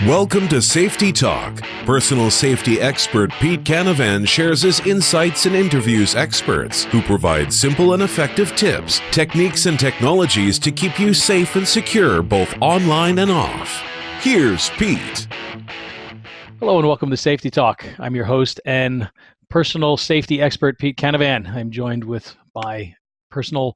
Welcome to Safety Talk. Personal safety expert Pete Canavan shares his insights and interviews experts who provide simple and effective tips, techniques, and technologies to keep you safe and secure both online and off. Here's Pete. Hello and welcome to Safety Talk. I'm your host and personal safety expert, Pete Canavan. I'm joined with my personal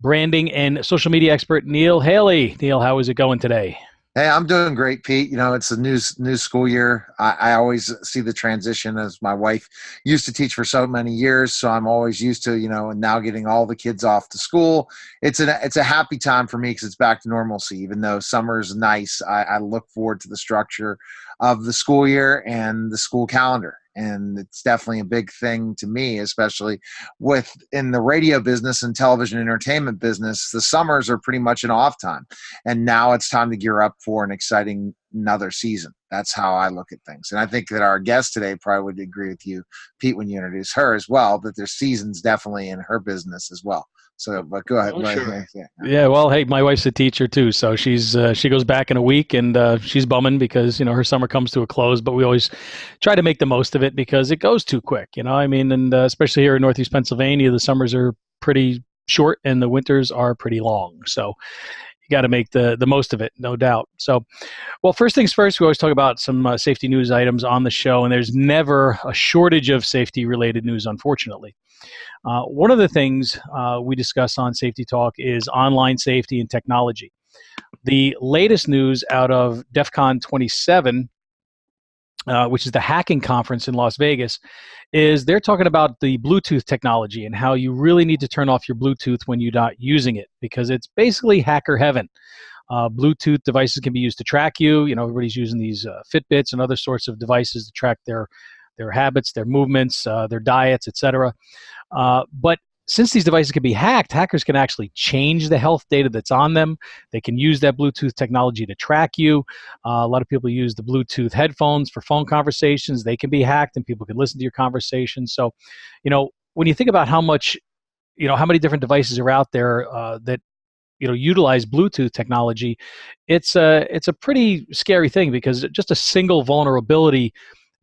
branding and social media expert, Neil Haley. Neil, how is it going today? Hey, I'm doing great, Pete. You know, it's a new school year. I always see the transition as my wife used to teach for so many years. So I'm always used to, and now getting all the kids off to school. It's a happy time for me because it's back to normalcy. Even though summer's nice, I look forward to the structure of the school year and the school calendar. And it's definitely a big thing to me, especially in the radio business and television entertainment business. The summers are pretty much an off time. And now it's time to gear up for an exciting another season. That's how I look at things. And I think that our guest today probably would agree with you, Pete, when you introduce her as well, that there's seasons definitely in her business as well. So, but go ahead. Oh, sure. Yeah. Well, hey, my wife's a teacher too, so she goes back in a week, and she's bumming because her summer comes to a close. But we always try to make the most of it because it goes too quick. And especially here in Northeast Pennsylvania, the summers are pretty short and the winters are pretty long. So you got to make the most of it, no doubt. So, well, first things first, we always talk about some safety news items on the show, and there's never a shortage of safety-related news, unfortunately. One of the things we discuss on Safety Talk is online safety and technology. The latest news out of DEF CON 27, which is the hacking conference in Las Vegas, is they're talking about the Bluetooth technology and how you really need to turn off your Bluetooth when you're not using it because it's basically hacker heaven. Bluetooth devices can be used to track you. Everybody's using these Fitbits and other sorts of devices to track their habits, their movements, their diets, etc. But since these devices can be hacked, hackers can actually change the health data that's on them. They can use that Bluetooth technology to track you. A lot of people use the Bluetooth headphones for phone conversations. They can be hacked and people can listen to your conversations. So, when you think about how many different devices are out there that utilize Bluetooth technology, it's a pretty scary thing because just a single vulnerability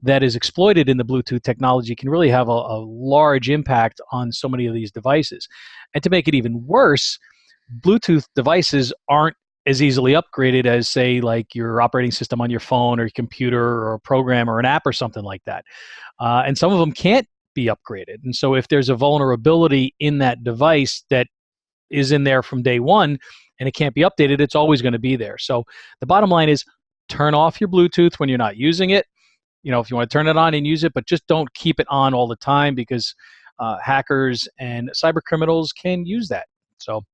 that is exploited in the Bluetooth technology can really have a large impact on so many of these devices. And to make it even worse, Bluetooth devices aren't as easily upgraded as, say, like your operating system on your phone or your computer or a program or an app or something like that. And some of them can't be upgraded. And so if there's a vulnerability in that device that is in there from day one and it can't be updated, it's always going to be there. So the bottom line is turn off your Bluetooth when you're not using it. If you want to turn it on and use it, but just don't keep it on all the time because hackers and cyber criminals can use that. So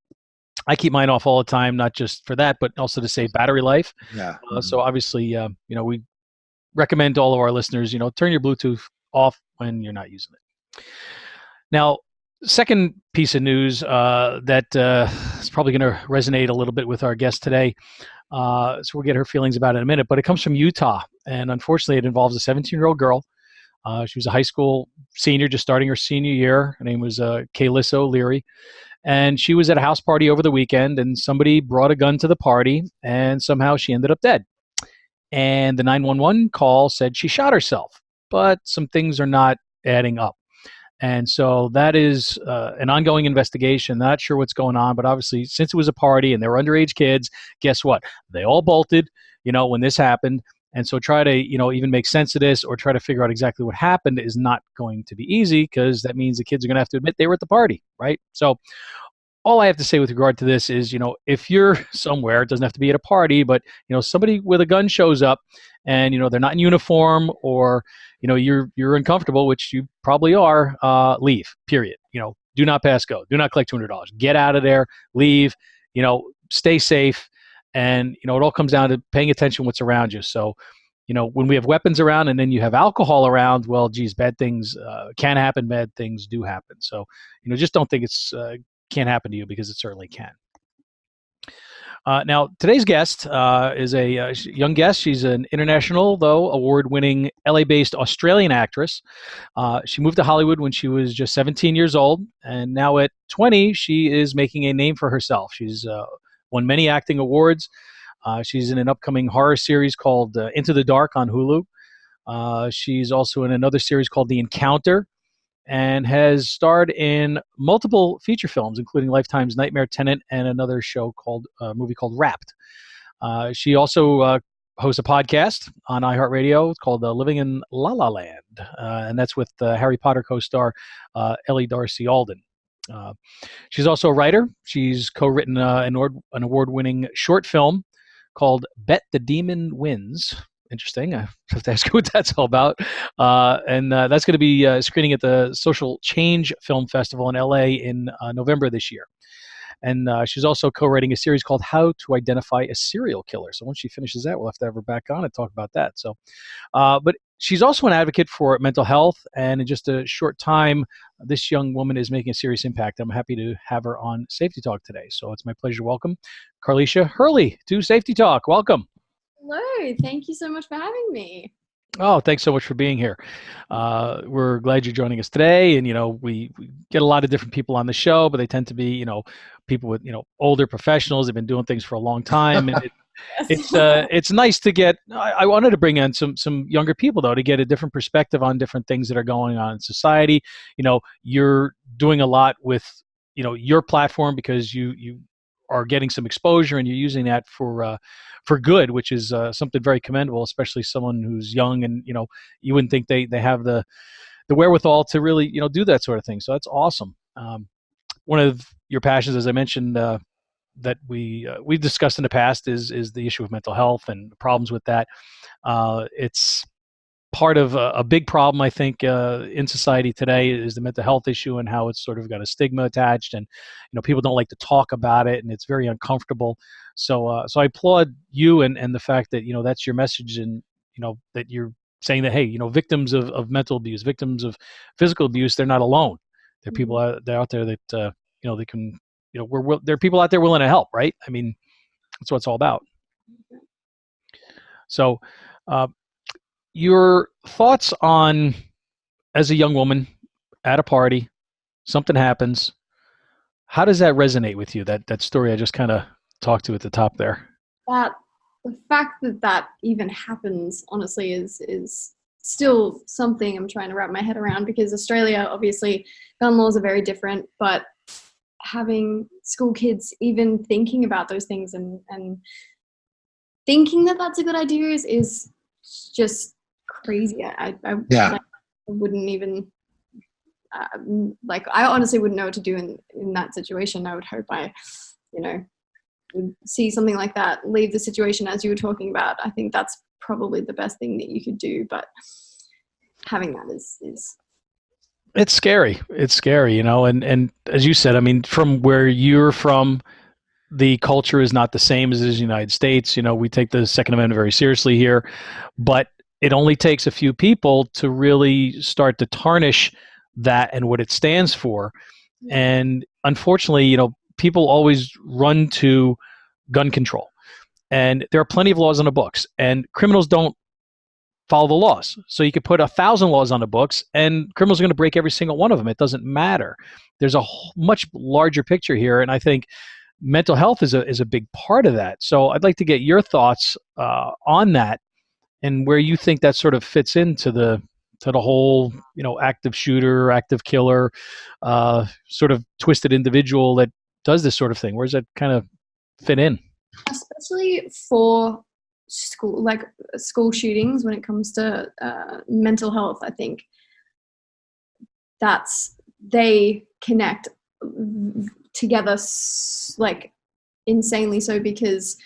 I keep mine off all the time, not just for that, but also to save battery life. Yeah. So obviously, we recommend to all of our listeners, turn your Bluetooth off when you're not using it. Now, second piece of news that is probably going to resonate a little bit with our guest today. So we'll get her feelings about it in a minute, but it comes from Utah. And unfortunately, it involves a 17-year-old girl. She was a high school senior, just starting her senior year. Her name was Karlisha Hurley. And she was at a house party over the weekend, and somebody brought a gun to the party, and somehow she ended up dead. And the 911 call said she shot herself, but some things are not adding up. And so that is an ongoing investigation. Not sure what's going on, but obviously since it was a party and they were underage kids, guess what? They all bolted, when this happened. And so try to, even make sense of this or try to figure out exactly what happened is not going to be easy because that means the kids are going to have to admit they were at the party, right? So all I have to say with regard to this is, if you're somewhere, it doesn't have to be at a party, but, somebody with a gun shows up and, they're not in uniform or, you're uncomfortable, which you probably are, leave, period. Do not pass go. Do not collect $200. Get out of there, leave, stay safe. And, it all comes down to paying attention to what's around you. So, when we have weapons around and then you have alcohol around, well, geez, bad things can happen. Bad things do happen. So, just don't think it's can't happen to you because it certainly can. Now, today's guest is a young guest. She's an international, though, award-winning LA-based Australian actress. She moved to Hollywood when she was just 17 years old, and now at 20, she is making a name for herself. She's won many acting awards. She's in an upcoming horror series called Into the Dark on Hulu. She's also in another series called The Encounter, and has starred in multiple feature films, including Lifetime's Nightmare Tenant and another movie called Wrapped. She also hosts a podcast on iHeartRadio. It's called Living in La La Land, and that's with Harry Potter co-star Ellie Darcy Alden. She's also a writer. She's co-written an award-winning short film called Bet the Demon Wins. Interesting. I have to ask you what that's all about. And that's going to be screening at the Social Change Film Festival in LA in November this year. And she's also co-writing a series called How to Identify a Serial Killer. So once she finishes that, we'll have to have her back on and talk about that. So, but she's also an advocate for mental health. And in just a short time, this young woman is making a serious impact. I'm happy to have her on Safety Talk today. So it's my pleasure to welcome Karlisha Hurley to Safety Talk. Welcome. Hello. Thank you so much for having me. Oh, thanks so much for being here. We're glad you're joining us today. And, we get a lot of different people on the show, but they tend to be, people with, older professionals. They've been doing things for a long time. And it's nice to get, I wanted to bring in some younger people, though, to get a different perspective on different things that are going on in society. You're doing a lot with, your platform because you are getting some exposure and you're using that for good, which is something very commendable, especially someone who's young and, you wouldn't think they have the wherewithal to really, do that sort of thing. So that's awesome. One of your passions, as I mentioned, that we've discussed in the past is the issue of mental health and the problems with that. It's part of a big problem, I think, in society today is the mental health issue and how it's sort of got a stigma attached, and people don't like to talk about it, and it's very uncomfortable. So I applaud you and the fact that that's your message, and that you're saying that, hey, victims of mental abuse, victims of physical abuse, they're not alone. There are people out there that they can there are people out there willing to help, right? I mean, that's what it's all about. So. Your thoughts on, as a young woman at a party, something happens. How does that resonate with you? That story I just kind of talked to at the top there. The fact that even happens, honestly, is still something I'm trying to wrap my head around, because Australia, obviously, gun laws are very different, but having school kids even thinking about those things and thinking that that's a good idea is just crazy. I wouldn't even I honestly wouldn't know what to do in that situation. I would hope I would see something like that, leave the situation as you were talking about. I think that's probably the best thing that you could do, but having that is it's scary. It's scary, and as you said, I mean, from where you're from, the culture is not the same as it is in the United States. We take the Second Amendment very seriously here, but it only takes a few people to really start to tarnish that and what it stands for. And unfortunately, people always run to gun control. And there are plenty of laws on the books, and criminals don't follow the laws. So you could put 1,000 laws on the books, and criminals are going to break every single one of them. It doesn't matter. There's a much larger picture here, and I think mental health is a big part of that. So I'd like to get your thoughts on that, and where you think that sort of fits into the whole, active shooter, active killer, sort of twisted individual that does this sort of thing. Where does that kind of fit in? Especially for school shootings, when it comes to mental health, I think they connect together insanely so, because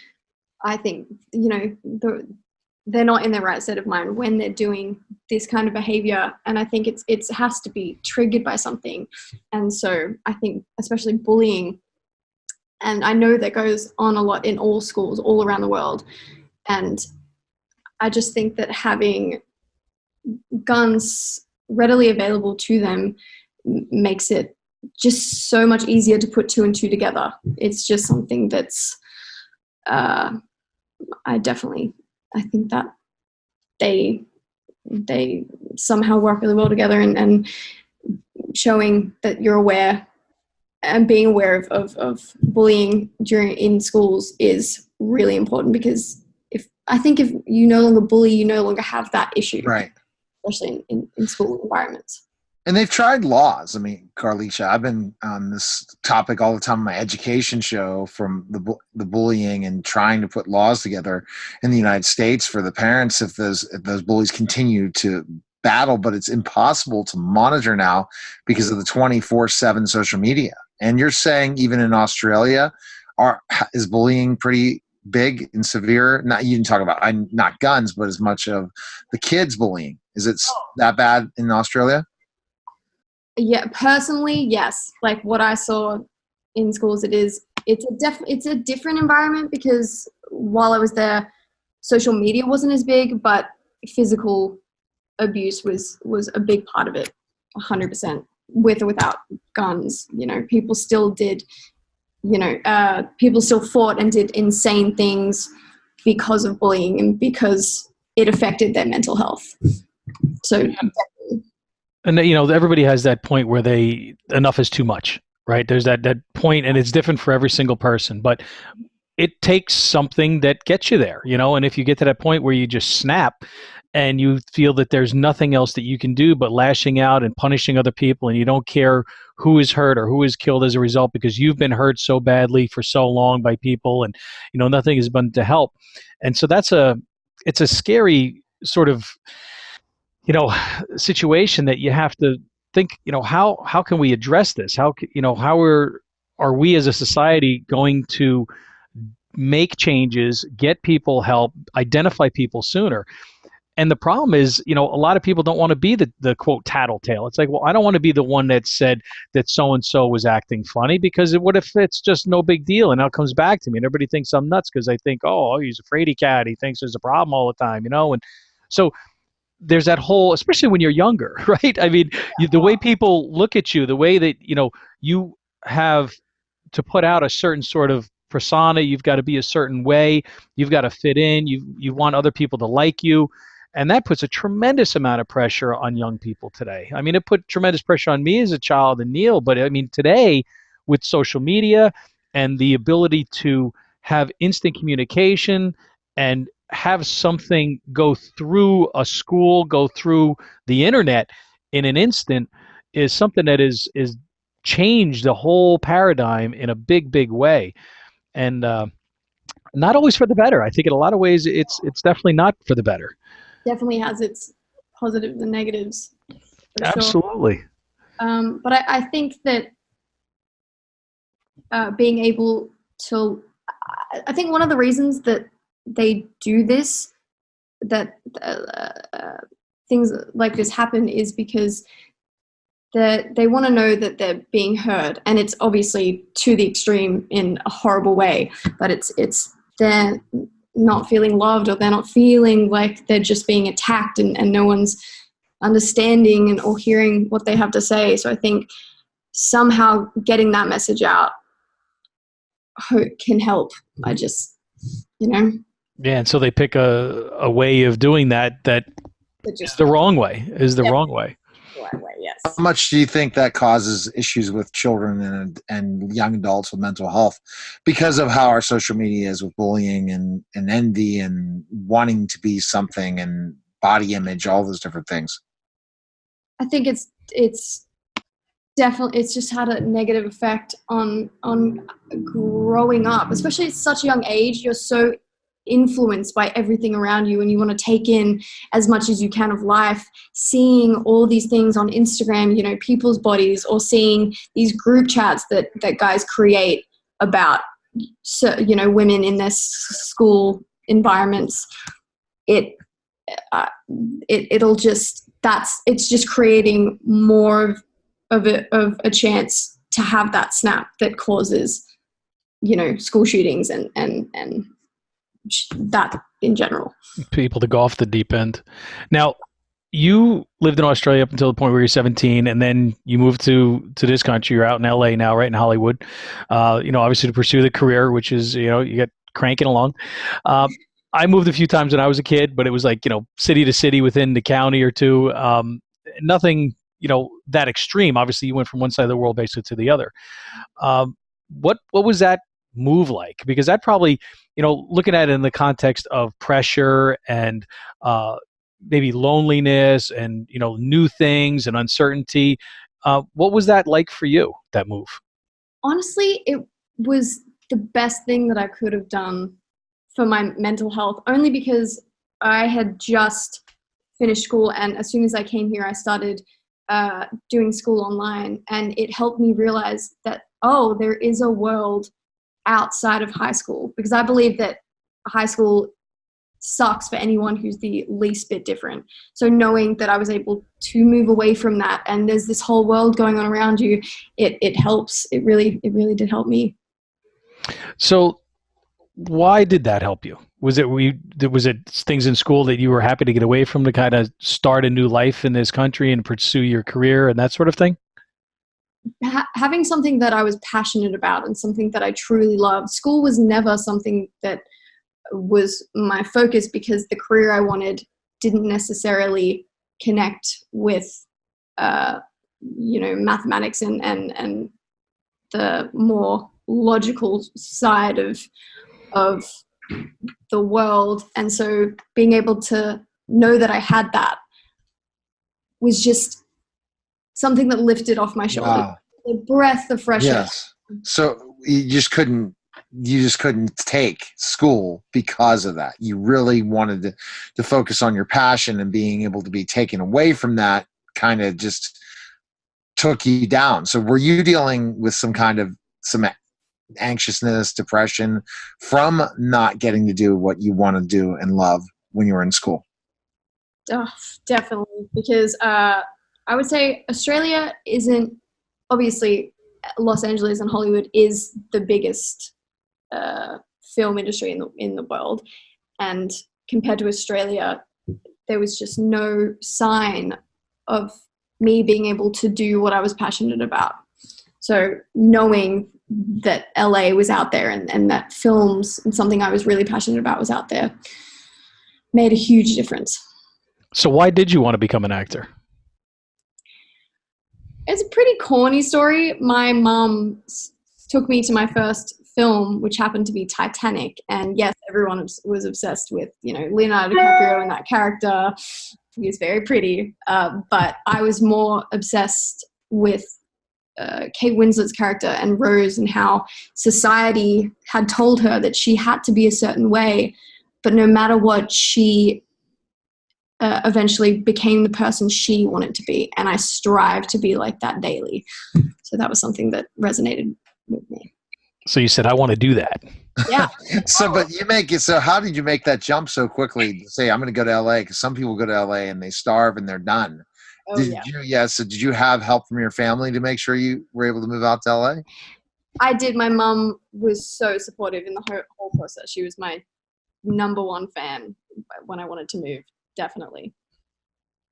I think they're not in their right state of mind when they're doing this kind of behavior, and I think it has to be triggered by something. And so I think especially bullying, and I know that goes on a lot in all schools all around the world, and I just think that having guns readily available to them makes it just so much easier to put two and two together. It's just something that's I think that they somehow work really well together, and showing that you're aware and being aware of bullying in schools is really important, because if you no longer bully, you no longer have that issue, Right. especially in school environments. And they've tried laws. I mean, Karlisha, I've been on this topic all the time on my education show, from the bullying, and trying to put laws together in the United States for the parents if those bullies continue to battle. But it's impossible to monitor now because of the 24/7 social media. And you're saying even in Australia, is bullying pretty big and severe? Not, you didn't talk about not guns, but as much of the kids bullying. Is it that bad in Australia? Yeah, personally, yes. Like what I saw in schools, it's a different environment, because while I was there, social media wasn't as big, but physical abuse was a big part of it, 100%, with or without guns. People still did, people still fought and did insane things because of bullying and because it affected their mental health. So definitely. And everybody has that point where enough is too much, right? There's that point, and it's different for every single person, but it takes something that gets you there, and if you get to that point where you just snap and you feel that there's nothing else that you can do but lashing out and punishing other people, and you don't care who is hurt or who is killed as a result, because you've been hurt so badly for so long by people, and nothing has been to help. And so it's a scary sort of situation that you have to think, how can we address this? How are we as a society going to make changes, get people help, identify people sooner? And the problem is, a lot of people don't want to be the quote tattletale. It's like, well, I don't want to be the one that said that so-and-so was acting funny, because what if it's just no big deal and now it comes back to me and everybody thinks I'm nuts because they think, oh, he's a fraidy cat. He thinks there's a problem all the time, and so there's that whole, especially when you're younger, right? I mean, the way people look at you, the way that, you have to put out a certain sort of persona, you've got to be a certain way, you've got to fit in, you want other people to like you. And that puts a tremendous amount of pressure on young people today. I mean, it put tremendous pressure on me as a child and Neil, but I mean, today with social media and the ability to have instant communication and have something go through a school, go through the internet in an instant, is something that is changed the whole paradigm in a big, big way. And not always for the better. I think in a lot of ways, it's definitely not for the better. Definitely has its positives and negatives. Absolutely. Sure. But I think that being able to, I think one of the reasons that they do this, that things like this happen, is because they want to know that they're being heard, and it's obviously to the extreme in a horrible way, but it's they're not feeling loved, or they're not feeling like they're just being attacked, and no one's understanding or hearing what they have to say. So I think somehow getting that message out can help. I just, Yeah, and so they pick a way of doing that is the wrong way. Wrong way. Yes. How much do you think that causes issues with children and young adults with mental health because of how our social media is with bullying and envy and wanting to be something and body image, all those different things? I think it's definitely, it's just had a negative effect on growing up, especially at such a young age. You're so influenced by everything around you, and you want to take in as much as you can of life, seeing all these things on Instagram, people's bodies, or seeing these group chats that guys create about, women in their school environments. It's just creating more of a chance to have that snap that causes, school shootings and that in general. People to go off the deep end. Now, you lived in Australia up until the point where you're 17, and then you moved to this country. You're out in LA now, right in Hollywood. Obviously to pursue the career, which is, you get cranking along. I moved a few times when I was a kid, but it was like, city to city within the county or two. Nothing that extreme. Obviously, you went from one side of the world basically to the other. What was that move like? Because that probably, looking at it in the context of pressure and maybe loneliness and new things and uncertainty. What was that like for you? That move? Honestly, it was the best thing that I could have done for my mental health, only because I had just finished school, and as soon as I came here, I started doing school online, and it helped me realize that, there is a world outside of high school, because I believe that high school sucks for anyone who's the least bit different. So knowing that I was able to move away from that, and there's this whole world going on around you, it helps. It really did help me. So why did that help you? Was it things in school that you were happy to get away from to kind of start a new life in this country and pursue your career and that sort of thing? Having something that I was passionate about and something that I truly loved. School was never something that was my focus, because the career I wanted didn't necessarily connect with, mathematics and the more logical side of the world. And so being able to know that I had that was just something that lifted off my shoulder. Wow. The breath of fresh air. Yes. So you just couldn't take school because of that. You really wanted to focus on your passion, and being able to be taken away from that kind of just took you down. So were you dealing with some anxiousness, depression from not getting to do what you want to do and love when you were in school? Oh, definitely, because I would say Australia isn't, obviously Los Angeles and Hollywood is the biggest film industry in the world, and compared to Australia, there was just no sign of me being able to do what I was passionate about. So knowing that LA was out there and that films and something I was really passionate about was out there made a huge difference. So why did you want to become an actor? It's a pretty corny story. My mom took me to my first film, which happened to be Titanic. And yes, everyone was obsessed with, Leonardo DiCaprio and that character. He was very pretty. But I was more obsessed with Kate Winslet's character and Rose, and how society had told her that she had to be a certain way. But no matter what, she eventually became the person she wanted to be, and I strive to be like that daily. So that was something that resonated with me. So you said, I want to do that. Yeah. So how did you make that jump so quickly to say, I'm going to go to LA? Because some people go to LA and they starve and they're done. So did you have help from your family to make sure you were able to move out to LA? I did. My mom was so supportive in the whole process. She was my number one fan when I wanted to move. Definitely.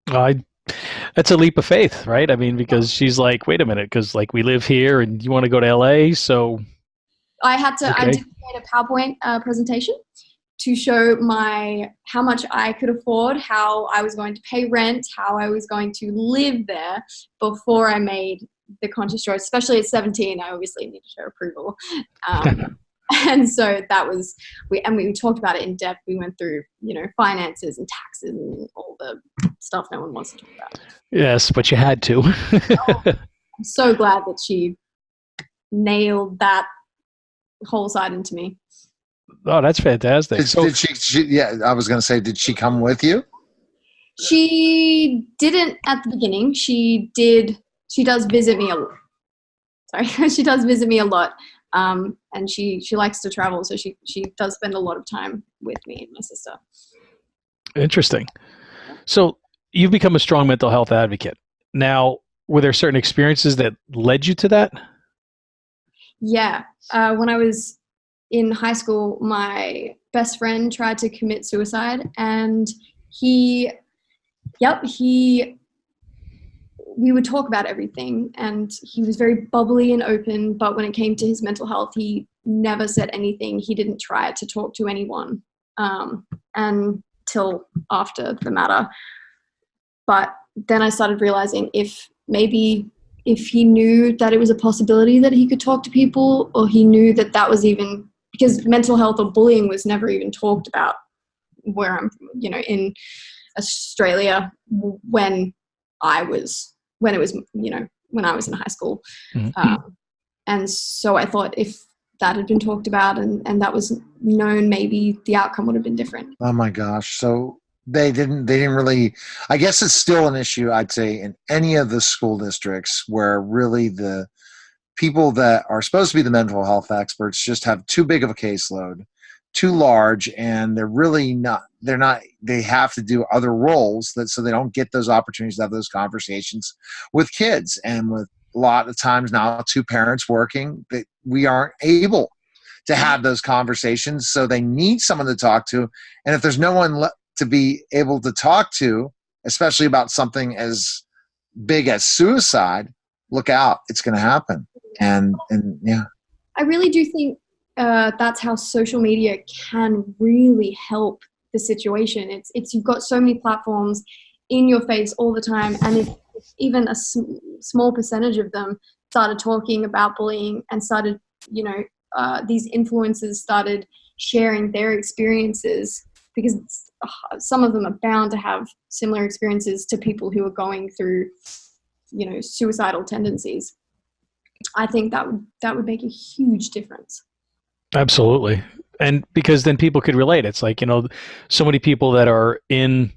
That's a leap of faith, right? I mean, because she's like, wait a minute, because like we live here and you want to go to LA, so I had to. Okay. I did create a PowerPoint presentation to show how much I could afford, how I was going to pay rent, how I was going to live there before I made the conscious choice. Especially at 17, I obviously need to show approval. And so that was, we talked about it in depth. We went through, finances and taxes and all the stuff no one wants to talk about. Yes, but you had to. I'm so glad that she nailed that whole side into me. Oh, that's fantastic. Did she, yeah, I was going to say, did she come with you? She didn't at the beginning. She does visit me a lot. Sorry, she does visit me a lot. And she likes to travel, so she does spend a lot of time with me and my sister. Interesting. So you've become a strong mental health advocate. Now, were there certain experiences that led you to that? Yeah. When I was in high school, my best friend tried to commit suicide, and we would talk about everything, and he was very bubbly and open, but when it came to his mental health, he never said anything. He didn't try to talk to anyone until after the matter. But then I started realizing if maybe if he knew that it was a possibility that he could talk to people, or he knew that that was even, because mental health or bullying was never even talked about where I'm, in Australia when it was, when I was in high school. Mm-hmm. And so I thought if that had been talked about and that was known, maybe the outcome would have been different. Oh my gosh. So they didn't really, I guess it's still an issue, I'd say, in any of the school districts where really the people that are supposed to be the mental health experts just have too big of a caseload, too large, and they have to do other roles so they don't get those opportunities to have those conversations with kids. And with a lot of times now, two parents working, that we aren't able to have those conversations. So they need someone to talk to. And if there's no one to be able to talk to, especially about something as big as suicide, look out, it's going to happen. And yeah. I really do think that's how social media can really help the situation. It's you've got so many platforms in your face all the time, and if even a small percentage of them started talking about bullying and started, these influencers started sharing their experiences, because some of them are bound to have similar experiences to people who are going through, suicidal tendencies. I think that would make a huge difference. Absolutely. And because then people could relate. It's like, so many people that are in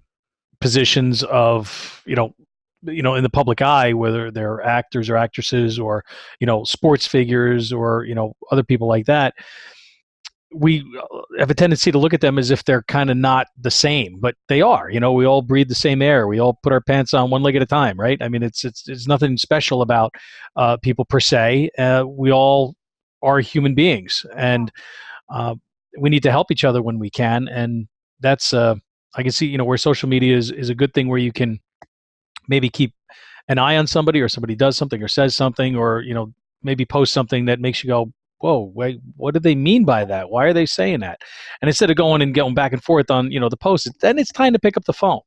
positions of, in the public eye, whether they're actors or actresses or, sports figures or, other people like that, we have a tendency to look at them as if they're kind of not the same, but they are. We all breathe the same air. We all put our pants on one leg at a time, right? I mean, it's nothing special about people per se. We all are human beings, and we need to help each other when we can. And that's I can see, where social media is a good thing, where you can maybe keep an eye on somebody, or somebody does something or says something, or maybe post something that makes you go, whoa, wait, what do they mean by that? Why are they saying that? And instead of going back and forth on, the post, then it's time to pick up the phone,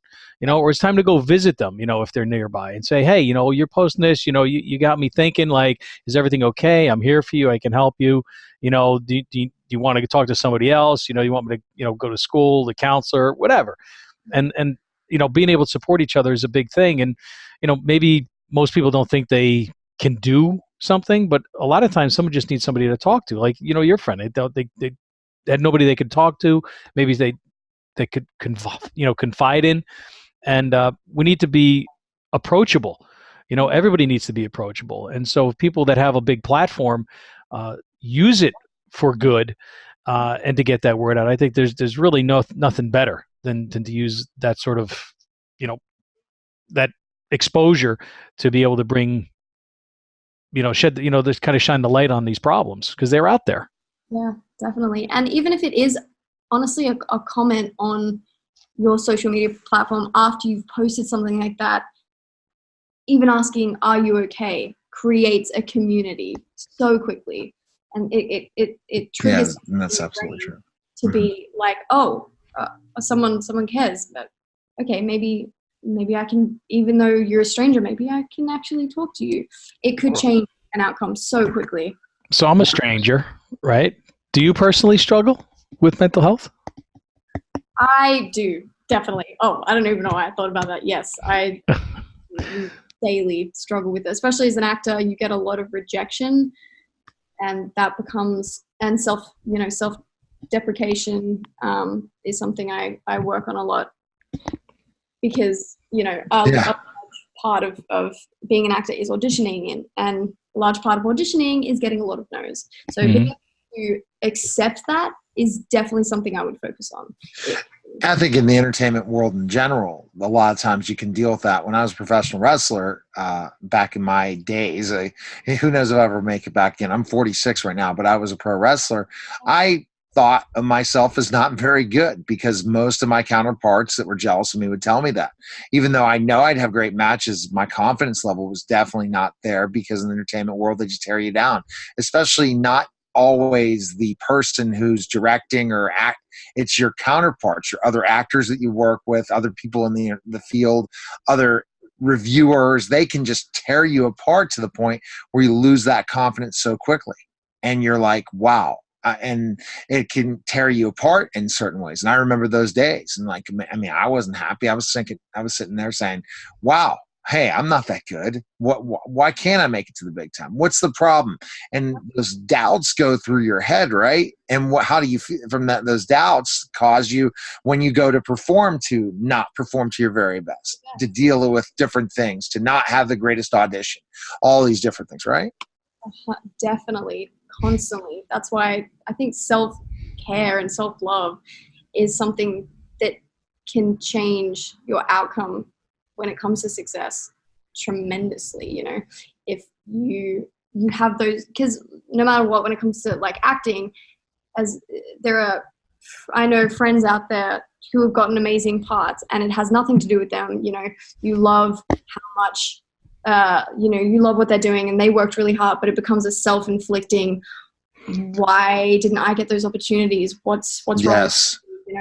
or it's time to go visit them, if they're nearby, and say, hey, you're posting this, you got me thinking, like, is everything okay? I'm here for you. I can help you. Do you want to talk to somebody else? You want me to, go to school, the counselor, whatever. And being able to support each other is a big thing. And, maybe most people don't think they can do something, but a lot of times someone just needs somebody to talk to, like, your friend. They had nobody they could talk to. Maybe they could confide in, and we need to be approachable. Everybody needs to be approachable, and so people that have a big platform use it for good, and to get that word out. I think there's really nothing better than to use that sort of that exposure to be able to bring shed, this kind of shine the light on these problems, because they're out there. Yeah, definitely. And even if it is honestly a comment on your social media platform after you've posted something like that, even asking, are you okay, creates a community so quickly. And it triggers. Yeah, that's absolutely true. To be like, someone cares, but okay, maybe I can, even though you're a stranger, maybe I can actually talk to you. It could change an outcome so quickly. So I'm a stranger, right? Do you personally struggle with mental health? I do, definitely. Oh, I don't even know why I thought about that. Yes, I daily struggle with it. Especially as an actor, you get a lot of rejection, and that becomes, and self-deprecation is something I work on a lot. Because, a large part of being an actor is auditioning, and a large part of auditioning is getting a lot of no's. So being able to accept that is definitely something I would focus on. I think in the entertainment world in general, a lot of times you can deal with that. When I was a professional wrestler back in my days, who knows if I ever make it back in. I'm 46 right now, but I was a pro wrestler. I thought of myself as not very good, because most of my counterparts that were jealous of me would tell me that. Even though I know I'd have great matches, my confidence level was definitely not there, because in the entertainment world, they just tear you down, especially not always the person who's directing or act. It's your counterparts, your other actors that you work with, other people in the field, other reviewers, they can just tear you apart to the point where you lose that confidence so quickly. And you're like, wow. And it can tear you apart in certain ways. And I remember those days. And like, I mean, I wasn't happy. I was sitting there saying, wow, hey, I'm not that good. Why can't I make it to the big time? What's the problem? And those doubts go through your head, right? And how do you feel from that? Those doubts cause you, when you go to perform, to not perform to your very best, to deal with different things, to not have the greatest audition, all these different things, right? Definitely, constantly. That's why I think self-care and self-love is something that can change your outcome when it comes to success tremendously. You know, if you have those, because no matter what, when it comes to like acting, I know friends out there who have gotten amazing parts, and it has nothing to do with them. You know, you love how much you love what they're doing and they worked really hard, but it becomes a self-inflicting, why didn't I get those opportunities? What's wrong? Yes.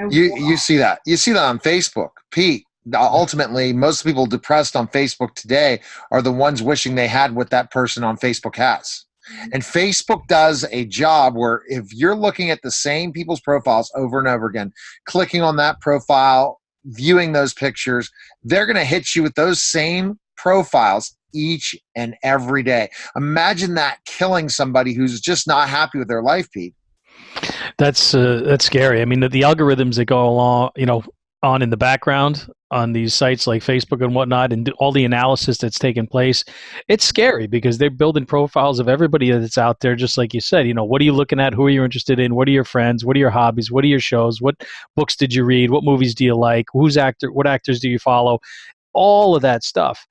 You see that. You see that on Facebook, Pete. Ultimately, most people depressed on Facebook today are the ones wishing they had what that person on Facebook has. And Facebook does a job where if you're looking at the same people's profiles over and over again, clicking on that profile, viewing those pictures, they're going to hit you with those same profiles each and every day. Imagine that killing somebody who's just not happy with their life, Pete. That's scary. I mean, the algorithms that go along, on in the background on these sites like Facebook and whatnot, and all the analysis that's taken place, it's scary because they're building profiles of everybody that's out there. Just like you said, what are you looking at? Who are you interested in? What are your friends? What are your hobbies? What are your shows? What books did you read? What movies do you like? What actors do you follow? All of that stuff.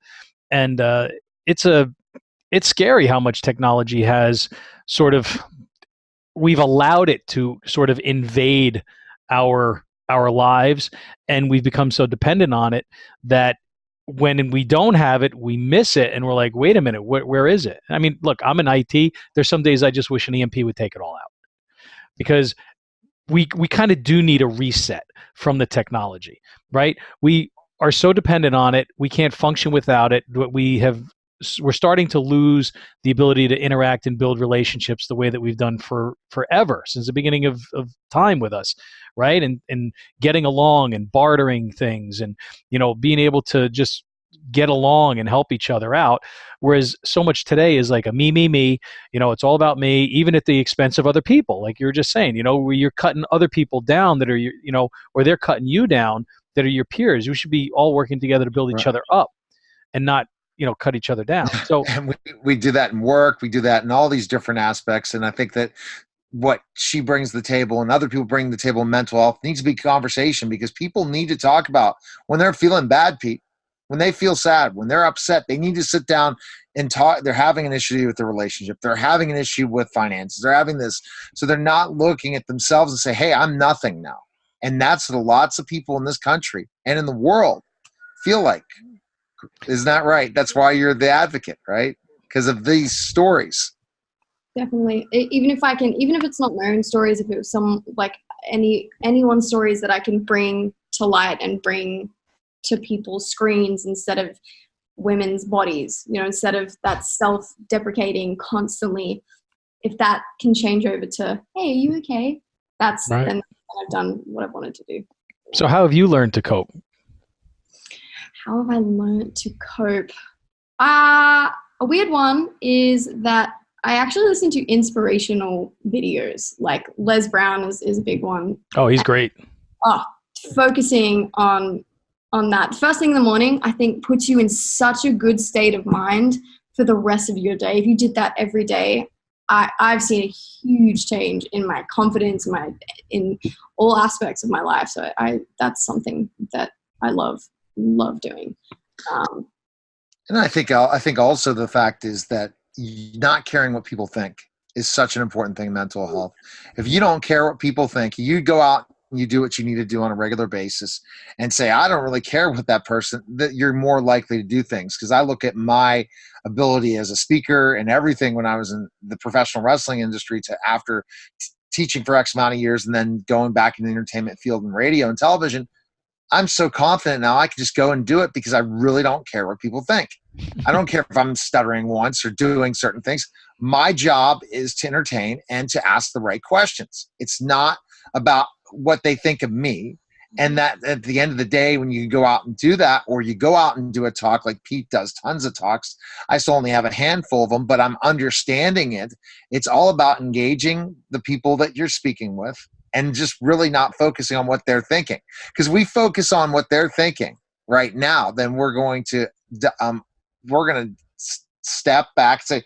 And it's scary how much technology has we've allowed it to sort of invade our lives, and we've become so dependent on it that when we don't have it, we miss it, and we're like, wait a minute, where is it? I mean, look, I'm in IT. There's some days I just wish an EMP would take it all out, because we kind of do need a reset from the technology, right? We are so dependent on it. We can't function without it. We're starting to lose the ability to interact and build relationships the way that we've done forever, since the beginning of time with us, right? And getting along and bartering things and, being able to just get along and help each other out. Whereas so much today is like a me, it's all about me, even at the expense of other people. Like you were just saying, where you're cutting other people down that are, or they're cutting you down that are your peers. We should be all working together to build each other up and not, cut each other down. So and we do that in work. We do that in all these different aspects. And I think that what she brings to the table and other people bring to the table in mental health needs to be conversation, because people need to talk about when they're feeling bad, Pete, when they feel sad, when they're upset, they need to sit down and talk. They're having an issue with the relationship. They're having an issue with finances. They're having this. So they're not looking at themselves and say, hey, I'm nothing now. And that's what lots of people in this country and in the world feel like. Isn't that right? That's why you're the advocate, right? Because of these stories. Definitely. Even if it's not my own stories, if it was some, like anyone's stories that I can bring to light and bring to people's screens instead of women's bodies, instead of that self-deprecating constantly, if that can change over to, hey, are you okay? That's right. Then I've done what I've wanted to do. So how have you learned to cope? How have I learned to cope? A weird one is that I actually listen to inspirational videos. Like Les Brown is a big one. Oh, he's great. Focusing on that first thing in the morning, I think puts you in such a good state of mind for the rest of your day. If you did that every day, I've seen a huge change in my confidence, in all aspects of my life. So that's something that I love doing. And I think also the fact is that not caring what people think is such an important thing in mental health. If you don't care what people think, you go out and you do what you need to do on a regular basis and say, I don't really care what that person, that you're more likely to do things. Because I look at my ability as a speaker and everything when I was in the professional wrestling industry to after teaching for X amount of years and then going back in the entertainment field and radio and television, I'm so confident now I can just go and do it because I really don't care what people think. I don't care if I'm stuttering once or doing certain things. My job is to entertain and to ask the right questions. It's not about what they think of me. And that at the end of the day, when you go out and do that, or you go out and do a talk like Pete does, tons of talks, I still only have a handful of them, but I'm understanding it. It's all about engaging the people that you're speaking with and just really not focusing on what they're thinking. Because we focus on what they're thinking right now, then we're going to step back, say,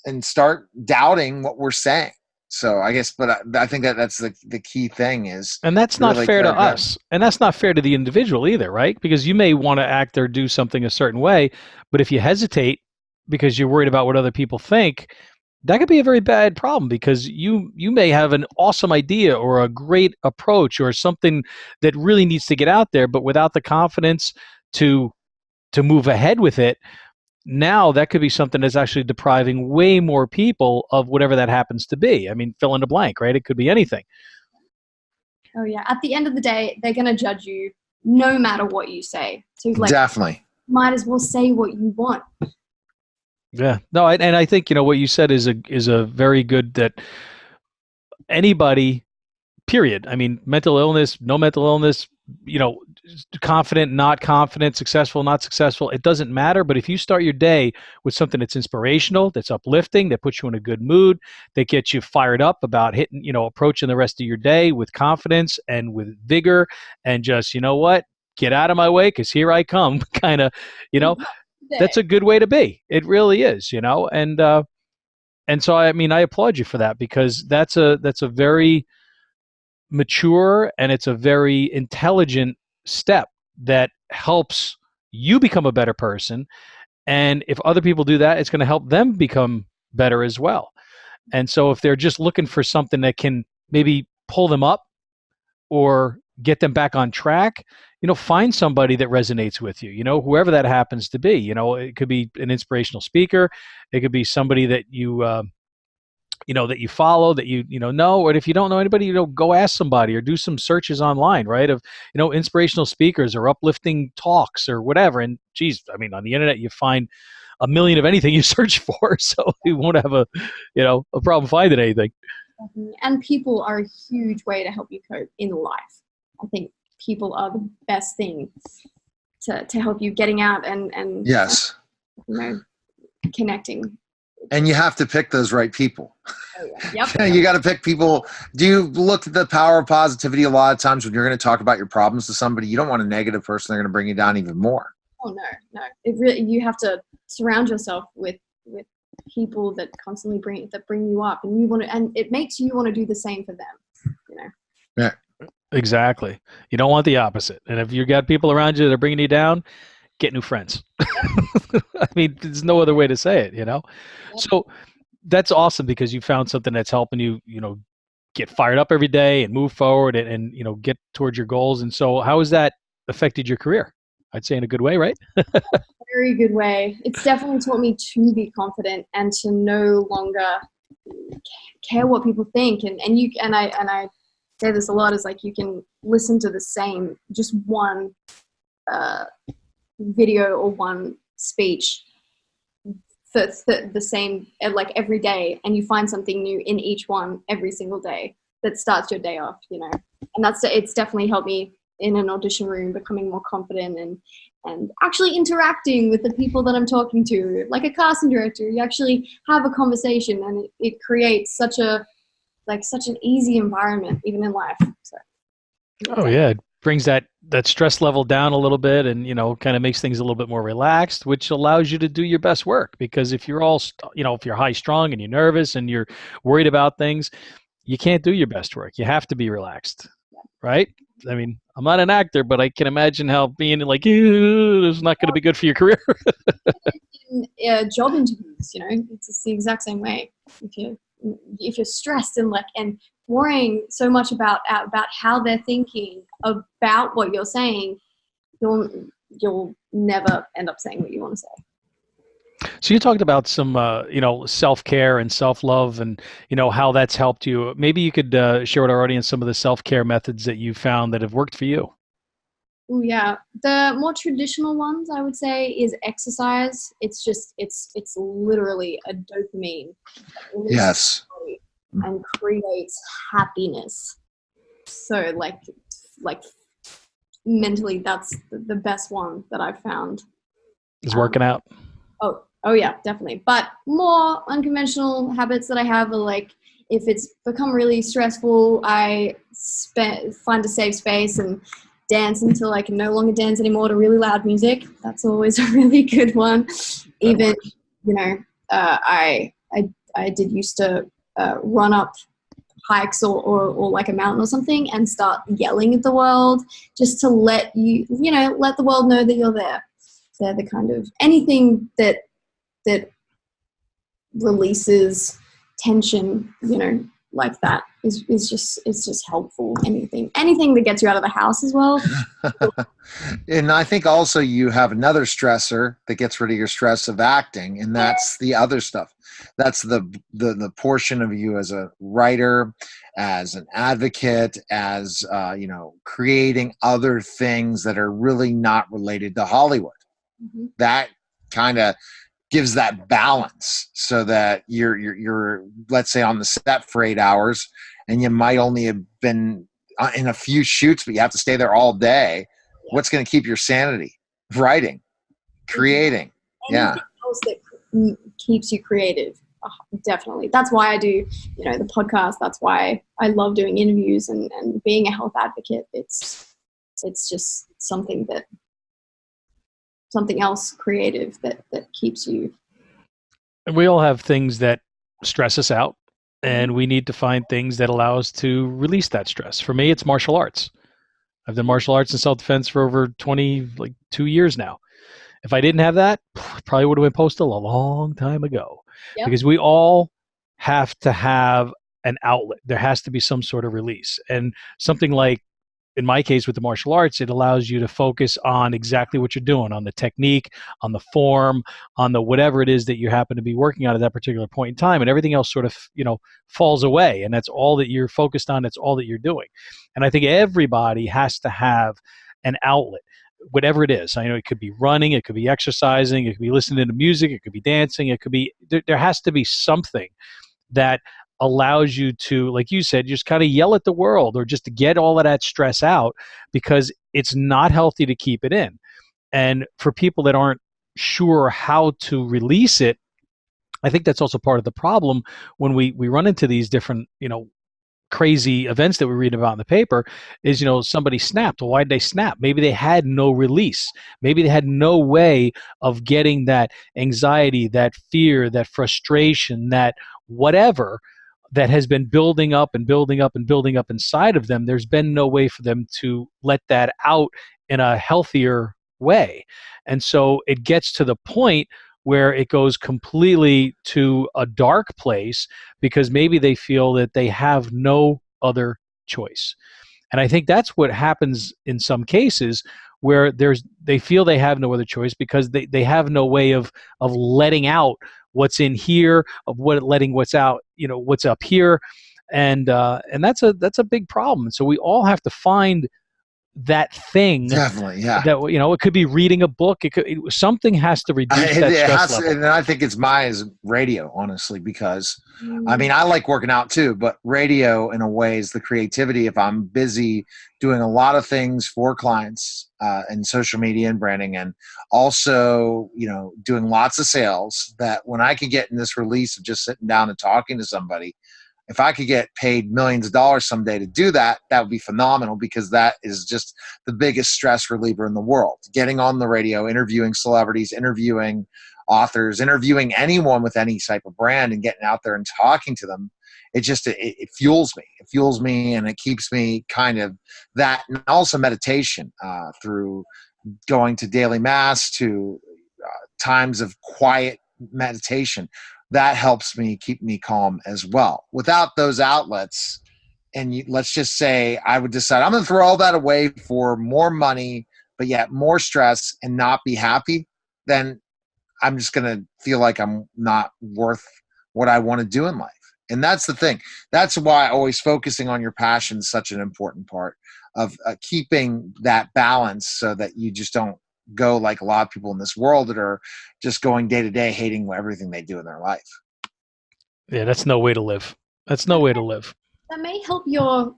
and start doubting what we're saying. So I guess, but I think that's the key thing is, and that's not really fair to us, and that's not fair to the individual either, right? Because you may want to act or do something a certain way, but if you hesitate because you're worried about what other people think, that could be a very bad problem, because you may have an awesome idea or a great approach or something that really needs to get out there, but without the confidence to move ahead with it, now that could be something that's actually depriving way more people of whatever that happens to be. I mean, fill in the blank, right? It could be anything. Oh yeah. At the end of the day, they're going to judge you no matter what you say. So like, definitely might as well say what you want. Yeah. No, and I think, what you said is a very good, that anybody, period. I mean, mental illness, no mental illness, confident, not confident, successful, not successful, it doesn't matter. But if you start your day with something that's inspirational, that's uplifting, that puts you in a good mood, that gets you fired up about approaching the rest of your day with confidence and with vigor, and just, get out of my way because here I come, kind of, that's a good way to be. It really is, and so, I mean, I applaud you for that, because that's a very mature and it's a very intelligent step that helps you become a better person. And if other people do that, it's going to help them become better as well. And so if they're just looking for something that can maybe pull them up or get them back on track, find somebody that resonates with you, whoever that happens to be. It could be an inspirational speaker. It could be somebody that you that you follow, that you know, or if you don't know anybody, go ask somebody or do some searches online, right? Of, inspirational speakers or uplifting talks or whatever. And geez, I mean, on the internet, you find a million of anything you search for. So you won't have a problem finding anything. And people are a huge way to help you cope in life. I think people are the best thing to help you getting out and yes, connecting. And you have to pick those right people. Oh, yeah. Yep. You got to pick people. Do you look at the power of positivity? A lot of times when you're going to talk about your problems to somebody, you don't want a negative person. They're going to bring you down even more. Oh, no. It really, you have to surround yourself with people that constantly bring you up, and it makes you want to do the same for them. Yeah. Exactly. You don't want the opposite. And if you got people around you that are bringing you down, get new friends. I mean, there's no other way to say it, Yep. So that's awesome, because you found something that's helping you, get fired up every day and move forward and get towards your goals. And so how has that affected your career? I'd say in a good way, right? Very good way. It's definitely taught me to be confident and to no longer care what people think. And I say this a lot, is like, you can listen to the same, just one video or one speech for the same, like every day, and you find something new in each one every single day that starts your day off, and it's definitely helped me in an audition room, becoming more confident and actually interacting with the people that I'm talking to. Like a casting director, you actually have a conversation, and it creates such an easy environment, even in life. So, oh yeah, it brings that stress level down a little bit, and kind of makes things a little bit more relaxed, which allows you to do your best work. Because if you're all if you're high strung and you're nervous and you're worried about things, you can't do your best work. You have to be relaxed, right? I mean, I'm not an actor, but I can imagine how being like, is not going to be good for your career. In job interviews, it's the exact same way. If you're stressed and worrying so much about how they're thinking about what you're saying, you'll never end up saying what you want to say. So you talked about some, self-care and self-love, and how that's helped you. Maybe you could share with our audience some of the self-care methods that you found that have worked for you. Oh yeah. The more traditional ones I would say is exercise. It's just it's literally a dopamine that releases Yes. the body and creates happiness. So like mentally that's the best one that I've found. Is working out. Oh yeah, definitely. But more unconventional habits that I have are like if it's become really stressful, I find a safe space and dance until I can no longer dance anymore to really loud music. That's always a really good one. Even, you know, I did used to run up hikes or like a mountain or something and start yelling at the world just to let let the world know that you're there. They're the kind of anything that releases tension, like that is just helpful. Anything that gets you out of the house as well. And I think also you have another stressor that gets rid of your stress of acting, and that's the other stuff. That's the portion of you as a writer, as an advocate, as creating other things that are really not related to Hollywood. Mm-hmm. That kind of gives that balance so that you're let's say on the set for 8 hours and you might only have been in a few shoots, but you have to stay there all day. Yeah. What's going to keep your sanity? Writing, creating. Anything else that keeps you creative. Definitely. That's why I do, the podcast. That's why I love doing interviews and being a health advocate. It's just something else creative that keeps you. And we all have things that stress us out, and we need to find things that allow us to release that stress. For me, it's martial arts. I've done martial arts and self-defense for over 2 years now. If I didn't have that, probably would have been postal a long time ago. Yep. Because we all have to have an outlet. There has to be some sort of release. And something like, in my case with the martial arts, it allows you to focus on exactly what you're doing, on the technique, on the form, on the whatever it is that you happen to be working on at that particular point in time, and everything else sort of, falls away, and that's all that you're focused on, that's all that you're doing. And I think everybody has to have an outlet, whatever it is. I know it could be running, it could be exercising, it could be listening to music, it could be dancing, it could be, there has to be something that allows you to, like you said, just kind of yell at the world or just to get all of that stress out, because it's not healthy to keep it in. And for people that aren't sure how to release it, I think that's also part of the problem when we run into these different, crazy events that we read about in the paper is, somebody snapped. Well, why did they snap? Maybe they had no release. Maybe they had no way of getting that anxiety, that fear, that frustration, that whatever that has been building up and building up and building up inside of them. There's been no way for them to let that out in a healthier way. And so it gets to the point where it goes completely to a dark place because maybe they feel that they have no other choice. And I think that's what happens in some cases where they feel they have no other choice because they have no way of letting out what's in here, of letting what's out, what's up here. And that's a big problem. So we all have to find that thing. Definitely, yeah. That, it could be reading a book. Something has to reduce that stress level. And I think it's mine is radio, honestly, because I like working out too, but radio in a way is the creativity. If I'm busy doing a lot of things for clients and social media and branding, and also, doing lots of sales, that when I can get in this release of just sitting down and talking to somebody, if I could get paid millions of dollars someday to do that, that would be phenomenal, because that is just the biggest stress reliever in the world. Getting on the radio, interviewing celebrities, interviewing authors, interviewing anyone with any type of brand and getting out there and talking to them. It fuels me. It fuels me, and it keeps me kind of that. And also meditation through going to daily mass, to times of quiet meditation. That helps me keep me calm as well. Without those outlets, and let's just say I would decide I'm going to throw all that away for more money, but yet more stress and not be happy, then I'm just going to feel like I'm not worth what I want to do in life. And that's the thing. That's why always focusing on your passion is such an important part. keeping that balance so that you just don't go like a lot of people in this world that are just going day to day, hating everything they do in their life. Yeah, that's no way to live. That's no way to live. That may help your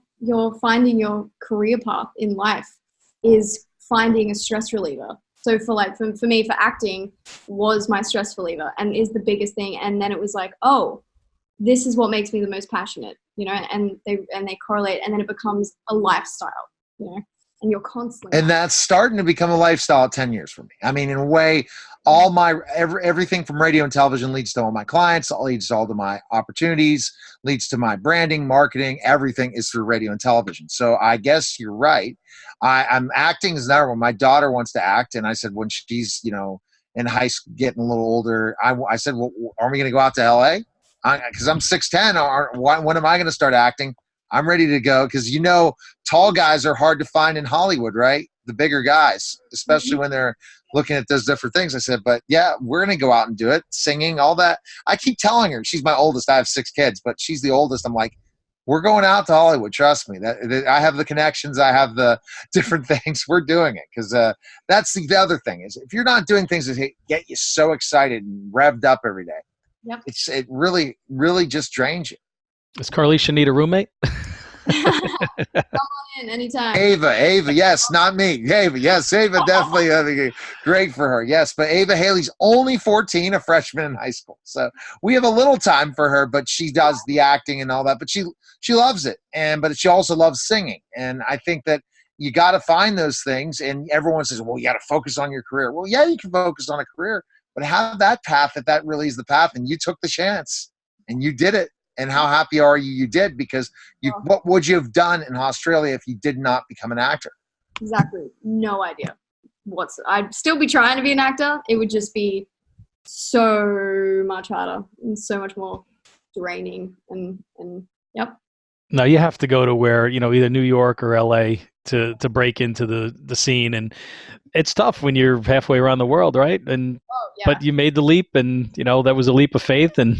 finding your career path in life is finding a stress reliever. So for me, for acting was my stress reliever and is the biggest thing. And then it was like, oh, this is what makes me the most passionate, and they correlate, and then it becomes a lifestyle, and you're constantly. And that's starting to become a lifestyle 10 years for me. I mean, in a way, all my everything from radio and television leads to all my clients, leads to all of my opportunities, leads to my branding, marketing, everything is through radio and television. So I guess you're right. I'm acting is another one. My daughter wants to act, and I said when she's in high school, getting a little older, I said, well, are we going to go out to LA? Because I'm 6'10", when am I going to start acting? I'm ready to go because tall guys are hard to find in Hollywood, right? The bigger guys, especially when they're looking at those different things. I said, but yeah, we're going to go out and do it, singing, all that. I keep telling her, she's my oldest. I have 6 kids, but she's the oldest. I'm like, we're going out to Hollywood. Trust me. That I have the connections. I have the different things. We're doing it because that's the other thing is if you're not doing things that get you so excited and revved up every day, yep. It really, really just drains you. Does Karlisha need a roommate? Come on in anytime. Ava, yes, not me. Ava, yes, Ava definitely great for her. Yes, but Ava Haley's only 14, a freshman in high school. So we have a little time for her, but she does the acting and all that. But she loves it, but she also loves singing. And I think that you got to find those things. And everyone says, well, you got to focus on your career. Well, yeah, you can focus on a career, but have that path that really is the path. And you took the chance and you did it. And how happy are you did? Because what would you have done in Australia if you did not become an actor? Exactly. No idea. I'd still be trying to be an actor. It would just be so much harder and so much more draining. And yep. Now you have to go to where, either New York or LA to break into the scene. And it's tough when you're halfway around the world, right? And but you made the leap and, that was a leap of faith and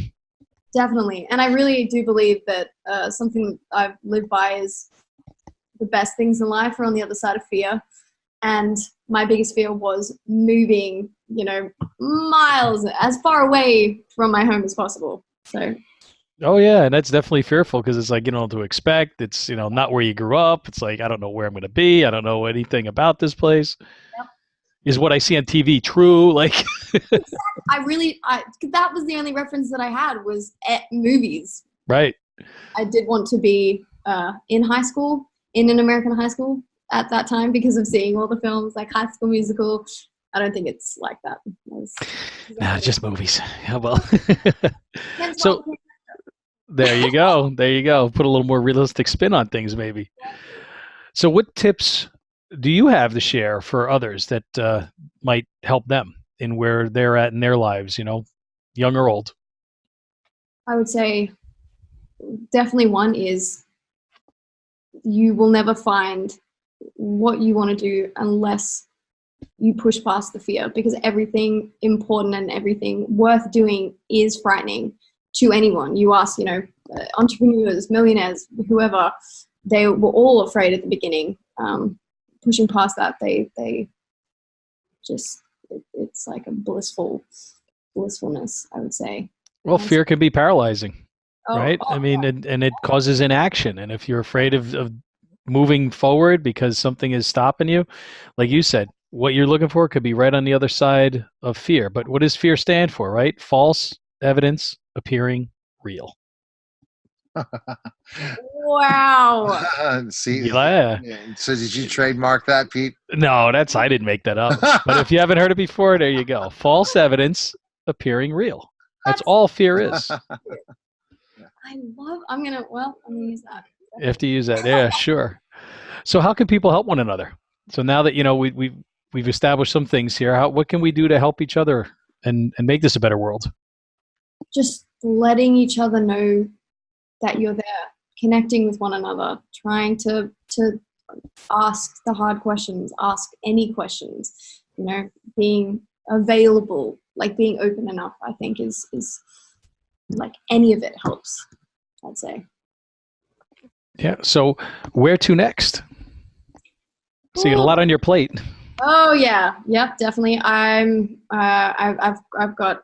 definitely. And I really do believe that something I've lived by is the best things in life are on the other side of fear. And my biggest fear was moving, miles as far away from my home as possible. So. Oh yeah. And that's definitely fearful because it's like, you don't know what to expect. It's, not where you grew up. It's like, I don't know where I'm going to be. I don't know anything about this place. Yep. Is what I see on TV true? Like that was the only reference that I had was at movies. Right. I did want to be in high school, in an American high school at that time because of seeing all the films like High School Musical. I don't think it's like that. No, just movies. How well? So there you go. There you go. Put a little more realistic spin on things maybe. So what tips do you have to share for others that might help them in where they're at in their lives, young or old? I would say definitely one is you will never find what you want to do unless you push past the fear, because everything important and everything worth doing is frightening to anyone. You ask, entrepreneurs, millionaires, whoever, they were all afraid at the beginning. Pushing past that, they just, it's like a blissfulness, I would say. Well, fear can be paralyzing, right? I mean, and it causes inaction. And if you're afraid of moving forward because something is stopping you, like you said, what you're looking for could be right on the other side of fear. But what does fear stand for, right? False evidence appearing real. Wow. See, yeah. So did you trademark that, Pete? No, I didn't make that up. But if you haven't heard it before, there you go. False evidence appearing real. That's all fear is. I'm gonna use that. You have to use that. Yeah, sure. So how can people help one another? So now that we've established some things here, what can we do to help each other and make this a better world? Just letting each other know that you're there, connecting with one another, trying to ask the hard questions, ask any questions, being available, like being open enough, I think is like any of it helps, I'd say. Yeah. So where to next? So you got a lot on your plate. Oh yeah, yep, definitely. I've got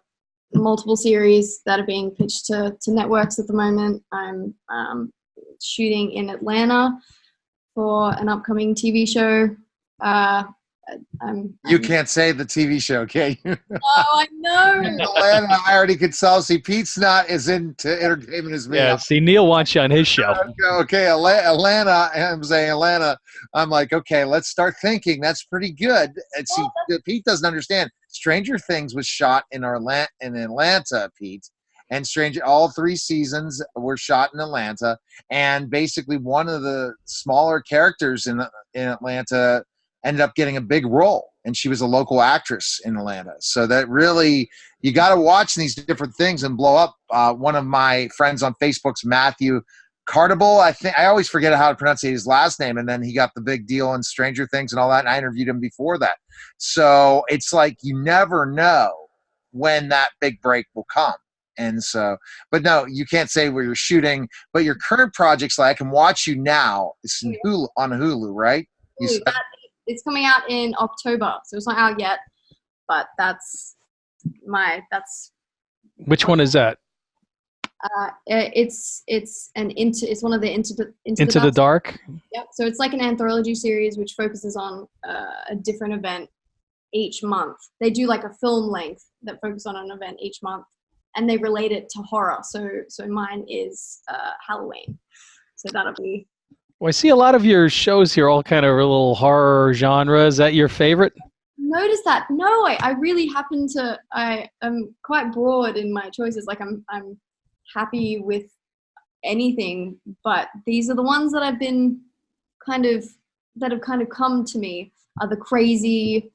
multiple series that are being pitched to networks at the moment. I'm shooting in Atlanta for an upcoming TV show. You can't say the TV show, okay? Oh, I know. Atlanta, I already could tell. See, Pete's not as into entertainment as me. Yeah, see, Neil wants you on his show. Okay, Atlanta. I'm saying Atlanta. I'm like, okay, let's start thinking. That's pretty good. And see, Pete doesn't understand. Stranger Things was shot in Atlanta, Pete. And all 3 seasons were shot in Atlanta. And basically, one of the smaller characters in Atlanta ended up getting a big role, and she was a local actress in Atlanta. So that really, you got to watch these different things and blow up. One of my friends on Facebook's Matthew Cardable. I always forget how to pronounce his last name, and then he got the big deal in Stranger Things and all that, and I interviewed him before that. So it's like you never know when that big break will come. And so, but no, you can't say where you're shooting, but your current projects, like I Can Watch You Now, it's in Hulu, on Hulu, right? It's coming out in October, so it's not out yet. But that's Which one is that? It's one of the Into the Dark. Yep. So it's like an anthology series which focuses on a different event each month. They do like a film length that focuses on an event each month, and they relate it to horror. So mine is Halloween. So that'll be. Well, I see a lot of your shows here, all kind of a little horror genre. Is that your favorite? Notice that? No, I really happen to. I am quite broad in my choices. Like I'm happy with anything, but these are the ones that have kind of come to me. Are the crazy,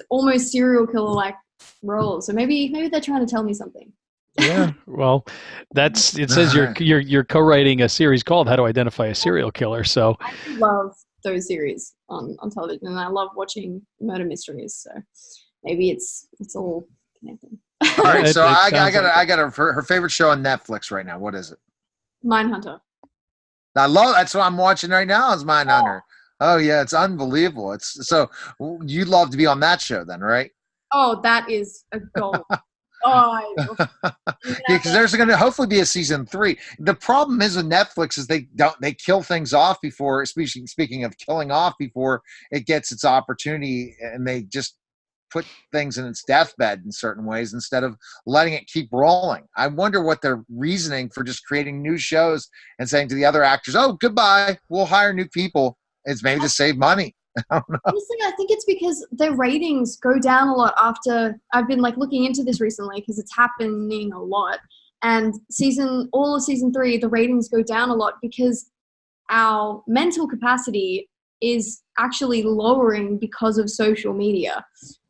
almost serial killer like roles. So maybe they're trying to tell me something. Yeah, well, it says you're co-writing a series called How to Identify a Serial Killer. So I love those series on television, and I love watching murder mysteries. So maybe it's all connected. All right, so I got her favorite show on Netflix right now. What is it? Mindhunter. That's what I'm watching right now. Is Mindhunter. Oh yeah, it's unbelievable. So you'd love to be on that show then, right? Oh, that is a goal. Because there's going to hopefully be a season 3. The problem is with Netflix is they kill things off before. Speaking of killing off before it gets its opportunity, and they just put things in its deathbed in certain ways instead of letting it keep rolling. I wonder what their reasoning for just creating new shows and saying to the other actors, "Oh, goodbye, we'll hire new people." It's maybe to save money. Honestly, I think it's because their ratings go down a lot after. I've been looking into this recently because it's happening a lot. And all of season 3, the ratings go down a lot because our mental capacity is actually lowering because of social media,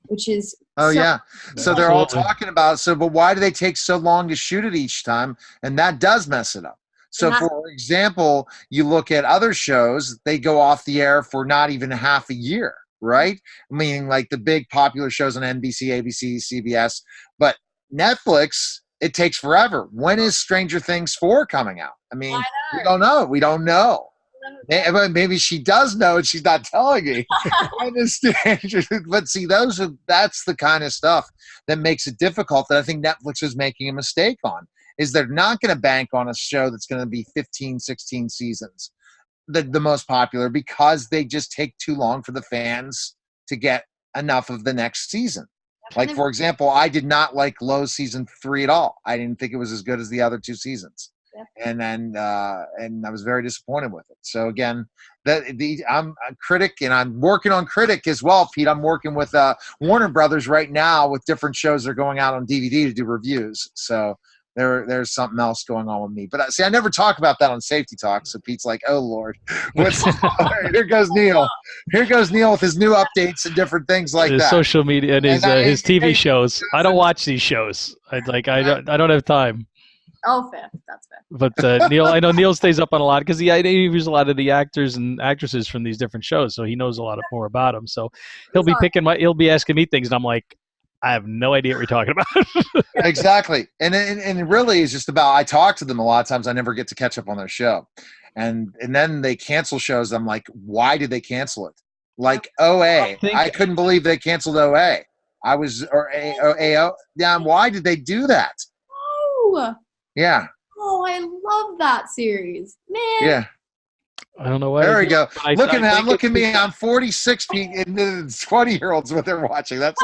which is. So they're all talking about it. But why do they take so long to shoot it each time? And that does mess it up. So, for example, you look at other shows, they go off the air for not even half a year, right? Meaning like the big popular shows on NBC, ABC, CBS. But Netflix, it takes forever. When is Stranger Things 4 coming out? I mean, we don't know. We don't know. Maybe she does know and she's not telling me. I understand. But see, that's the kind of stuff that makes it difficult that I think Netflix is making a mistake on. Is they're not going to bank on a show that's going to be 15, 16 seasons, the most popular, because they just take too long for the fans to get enough of the next season. Like, for example, I did not like Lowe's season 3 at all. I didn't think it was as good as the other 2 seasons. And then and I was very disappointed with it. So again, I'm a critic, and I'm working on Critic as well, Pete. I'm working with Warner Brothers right now with different shows that are going out on DVD to do reviews. So there's something else going on with me. But see, I never talk about that on Safety Talk. So Pete's like, oh, Lord. Here goes Neil. Here goes Neil with his new updates and different things like his that. Social media and his TV shows. I don't watch these shows. I don't have time. Oh, fair. That's fair. But Neil, I know Neil stays up on a lot because he interviews a lot of the actors and actresses from these different shows, so he knows a lot more about them. So he'll be asking me things, and I'm like, I have no idea what you're talking about. Exactly. And it really is just about, I talk to them a lot of times. I never get to catch up on their show. and then they cancel shows. I'm like, why did they cancel it? Like OA, I couldn't believe they canceled OA. AO. Yeah, why did they do that? Oh. Yeah. Oh, I love that series, man. Yeah. I don't know why. There we go. Look at me. Because I'm 46, and the 20-year-olds what they're watching. That's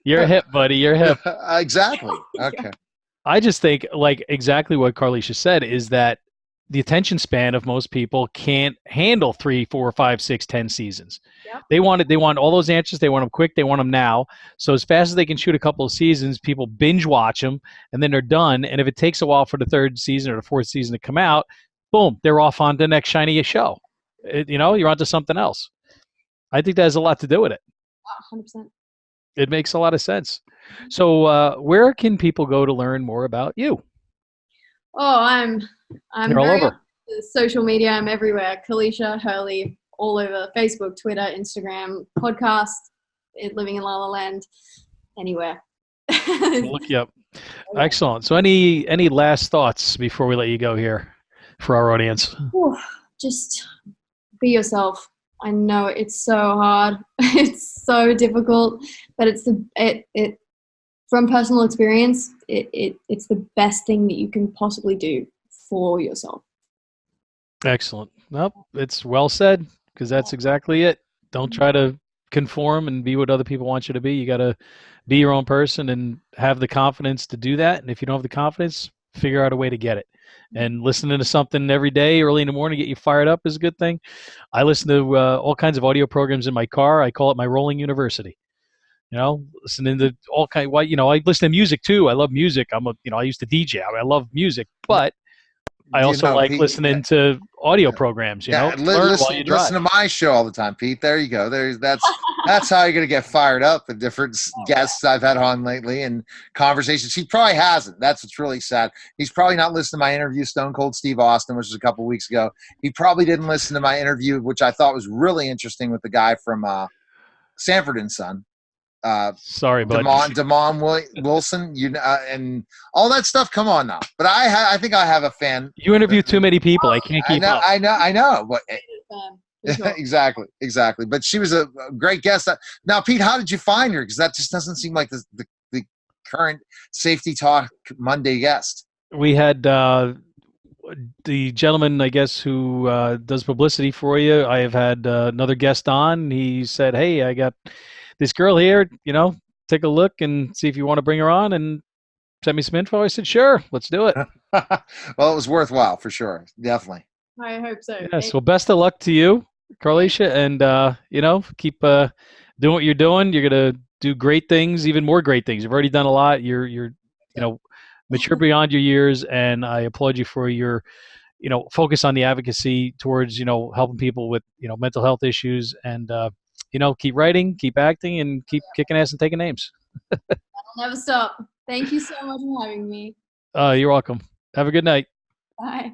you're hip, buddy. You're hip. Exactly. Okay. I just think like exactly what Karlisha said is that the attention span of most people can't handle 3, 4, 5, 6, 10 seasons. Yep. They want all those answers. They want them quick. They want them now. So as fast as they can shoot a couple of seasons, people binge watch them, and then they're done. And if it takes a while for the third season or the fourth season to come out, boom, they're off on the next shiny show. You're onto something else. I think that has a lot to do with it. 100%. It makes a lot of sense. So where can people go to learn more about you? Oh, I'm You're all over. Social media. I'm everywhere. Karlisha Hurley, all over Facebook, Twitter, Instagram, podcast, Living in La La Land, anywhere. Look you up. Excellent. So any last thoughts before we let you go here for our audience? Ooh, just be yourself. I know it's so hard. It's so difficult, but it's from personal experience, it's the best thing that you can possibly do for yourself. Excellent. Well, it's well said, because that's exactly it. Don't try to conform and be what other people want you to be. You got to be your own person and have the confidence to do that. And if you don't have the confidence, figure out a way to get it. And listening to something every day early in the morning, get you fired up is a good thing. I listen to all kinds of audio programs in my car. I call it my rolling university. Listening to all kind. I listen to music too. I love music. I used to DJ. I love music, but I also like listening to audio programs. Listen to my show all the time, Pete. There you go. That's how you're gonna get fired up. The different guests I've had on lately and conversations. He probably hasn't. That's what's really sad. He's probably not listening to my interview, Stone Cold Steve Austin, which was a couple weeks ago. He probably didn't listen to my interview, which I thought was really interesting, with the guy from Sanford and Son. Sorry, bud. Damon Wilson, and all that stuff. Come on now. But I think I have a fan. You interview too many people. I can't keep up. I know. But exactly. But she was a great guest. Now, Pete, how did you find her? Because that just doesn't seem like the current Safety Talk Monday guest. We had the gentleman, I guess, who does publicity for you. I have had another guest on. He said, "Hey, I got this girl here, take a look and see if you want to bring her on and send me some info." I said, "Sure, let's do it." Well, it was worthwhile for sure. Definitely. I hope so. Yes. Well, best of luck to you, Karlisha, and keep doing what you're doing. You're going to do great things, even more great things. You've already done a lot. You're mature beyond your years, and I applaud you for your focus on the advocacy towards helping people with mental health issues, and keep writing, keep acting, and keep kicking ass and taking names. I'll never stop. Thank you so much for having me. You're welcome. Have a good night. Bye.